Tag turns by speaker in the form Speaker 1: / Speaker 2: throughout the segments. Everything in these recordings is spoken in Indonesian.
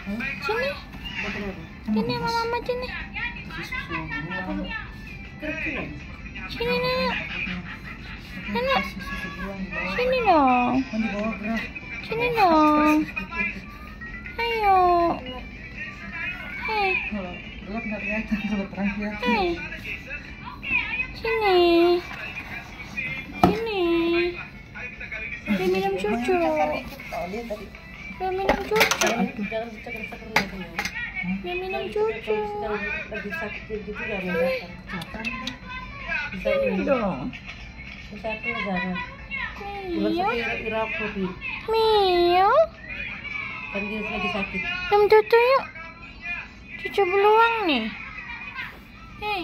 Speaker 1: Sini. Sini sama mama sini. Sini nak. Anak. Sini dong. Sini dong. Ayo. Hei. Hei. Sini. Sini. Dia minum susu. Dia minum susu. Dia minum susu.
Speaker 2: Lagi sakit gitu gak
Speaker 1: Sini dong.
Speaker 2: sakit negara.
Speaker 1: Mio.
Speaker 2: Irakopi.
Speaker 1: Mio.
Speaker 2: Kan dia lagi sakit.
Speaker 1: Minum susu yuk. Cucu beluang nih. Hei.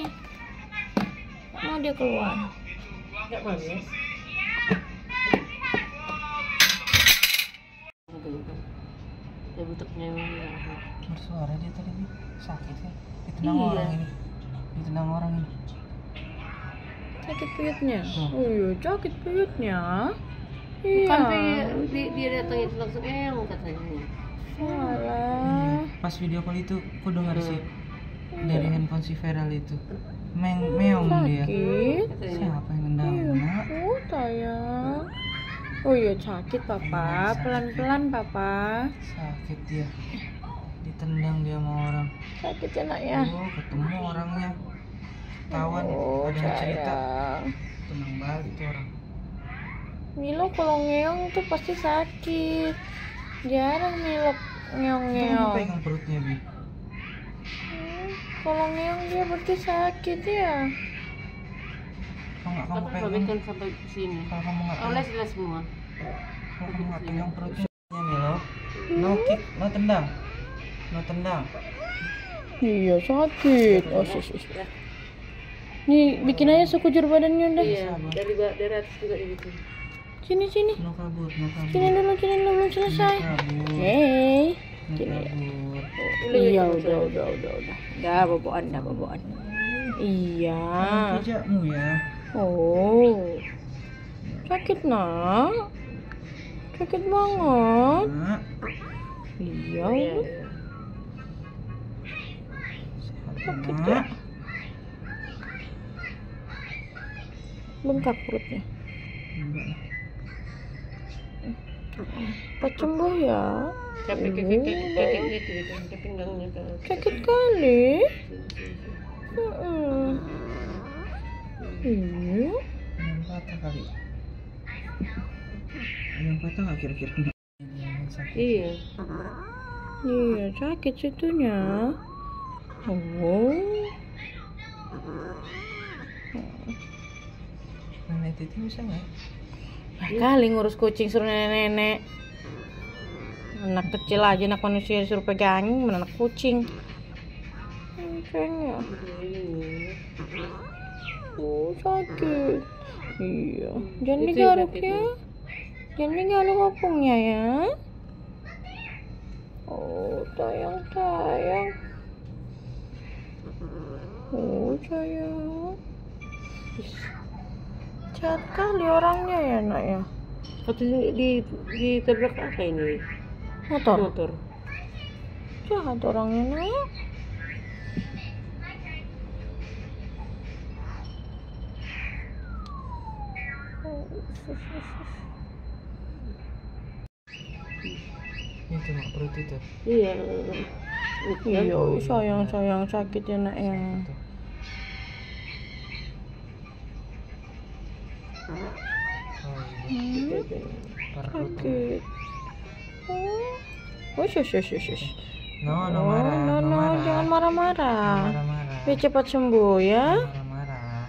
Speaker 1: Mau dia keluar.
Speaker 2: Enggak mau ya? Ya bentuknya
Speaker 3: bersuara dia tadi nih sakit ya. Ditenang orang ini. Ditenang orang ini.
Speaker 1: Sakit perutnya. Oh iya, sakit perutnya.
Speaker 2: kan
Speaker 1: Iya.
Speaker 2: dia datang itu langsung katanya.
Speaker 1: Walah.
Speaker 3: Pas video call itu aku dengar sih dari handphone si Feral itu. Meong dia.
Speaker 1: Sakit.
Speaker 3: Siapa yang nendang?
Speaker 1: Iya.
Speaker 3: Nak?
Speaker 1: Oh sayang. Oh iya sakit papa. Pelan-pelan papa.
Speaker 3: Sakit dia. Ditendang dia sama orang.
Speaker 1: Sakit ya nak ya.
Speaker 3: Oh, ketemu orangnya. Ketahuan
Speaker 1: Oh
Speaker 3: ada yang cerita.
Speaker 1: sayang.
Speaker 3: Tenang balik tuh orang.
Speaker 1: Milo kalau ngeong tuh pasti sakit. Jarang Milo
Speaker 3: Kamu
Speaker 1: ngeong-ngeong.
Speaker 3: pegang perutnya, Bi.
Speaker 1: Kalau ngeong dia berarti sakit ya.
Speaker 3: Kalau nggak kamu
Speaker 2: Tapi
Speaker 3: pegang,
Speaker 2: kan sampai sini.
Speaker 3: kalau kamu nggak
Speaker 2: Oh,
Speaker 3: pegang,
Speaker 2: les semua.
Speaker 3: kalau kamu nggak pegang perutnya, Milo, no kick, no tendang, no tendang.
Speaker 1: Iya sakit. Oh sus. Nih bikin aja sekujur badannya udah.
Speaker 2: Iya, dari atas juga gitu.
Speaker 1: Sini.
Speaker 3: No kabur, no kabur.
Speaker 1: Sini dulu belum selesai.
Speaker 3: No kabur,
Speaker 1: Hei.
Speaker 3: no
Speaker 1: Sini.
Speaker 3: kabur.
Speaker 1: Iya udah. Udah boboan. Iya.
Speaker 3: Jejakmu ya.
Speaker 1: Oh. Sakit nak. Sakit banget.
Speaker 3: Nak,
Speaker 1: Iya. Sakit ya.
Speaker 3: nak.
Speaker 1: Bengkak perutnya.
Speaker 3: Enggak lah.
Speaker 1: Cepat sembuh ya.
Speaker 2: Capek gitu ke pinggangnya ke.
Speaker 1: Sakit kali. Iya.
Speaker 3: Yang patah kali. Yang patah nggak kira-kira? Yang sakit.
Speaker 2: Iya.
Speaker 1: Iya sakit situnya. Oh.
Speaker 3: Nenek Titi bisa nggak?
Speaker 1: Kali ngurus kucing suruh nenek-nenek. Anak kecil aja, anak manusia disuruh pegangin, mana anak kucing. Kayaknya. Oh sakit. Iya. Jangan
Speaker 2: Itu
Speaker 1: digaruk
Speaker 2: sakit
Speaker 1: ya.
Speaker 2: ya.
Speaker 1: Jangan digaruk opungnya ya. Oh sayang. Oh sayang. Jahat kali orangnya ya nak ya.
Speaker 2: Katanya di tabrak apa ini?
Speaker 1: Motor. Jahat orangnya nak.
Speaker 3: Itu mak perut itu.
Speaker 2: Iya.
Speaker 1: Iya sayang sakit ya nak ya.
Speaker 3: Oh iya. Perut.
Speaker 1: Sakit. Oh shush.
Speaker 3: No
Speaker 1: Oh,
Speaker 3: marah.
Speaker 1: no, jangan marah-marah.
Speaker 3: Marah-marah.
Speaker 1: Biar cepat sembuh ya.
Speaker 3: Marah-marah.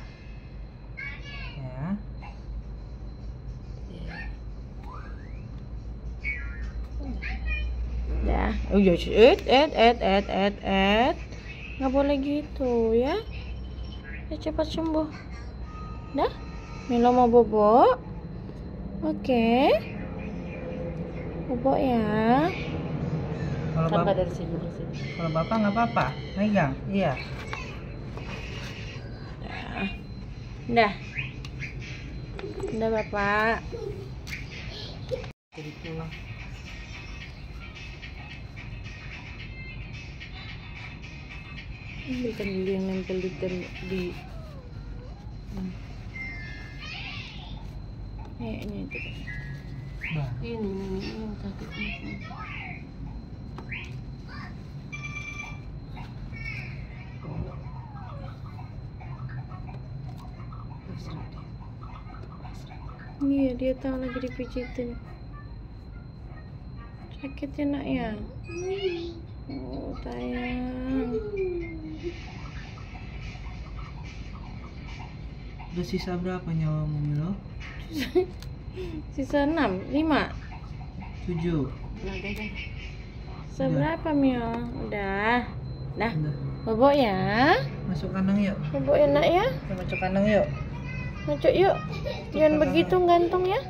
Speaker 3: Ya.
Speaker 1: Ya. Oh iya, nggak boleh gitu ya. Biar cepat sembuh. Dah. Milo mau bobo. Oke. Bobo ya.
Speaker 3: Kalau
Speaker 2: Tambah
Speaker 3: bapak,
Speaker 2: dari sini.
Speaker 3: kalau bapak nggak apa-apa, megang. Iya.
Speaker 1: Dah. Udah bapak.
Speaker 3: Jadi pulang.
Speaker 1: Ambilkan dulu yang nempel di kayaknya itu.
Speaker 3: Bah.
Speaker 2: Ini yang sakit ini.
Speaker 1: Iya, dia tahu lagi dipijitin. Sakit ya nak ya? Oh sayang.
Speaker 3: Udah sisa berapa nyawamu Milo?
Speaker 1: Sisa 6, 5.
Speaker 3: 7.
Speaker 2: Nah, dah.
Speaker 1: Sisa berapa Mio? Udah. Dah.
Speaker 3: Udah.
Speaker 1: Bobok ya.
Speaker 3: Masuk kandang yuk.
Speaker 1: Bobok ya nak ya.
Speaker 3: Kita masuk kandang yuk.
Speaker 1: Masuk yuk. Jangan begitu gantung ya.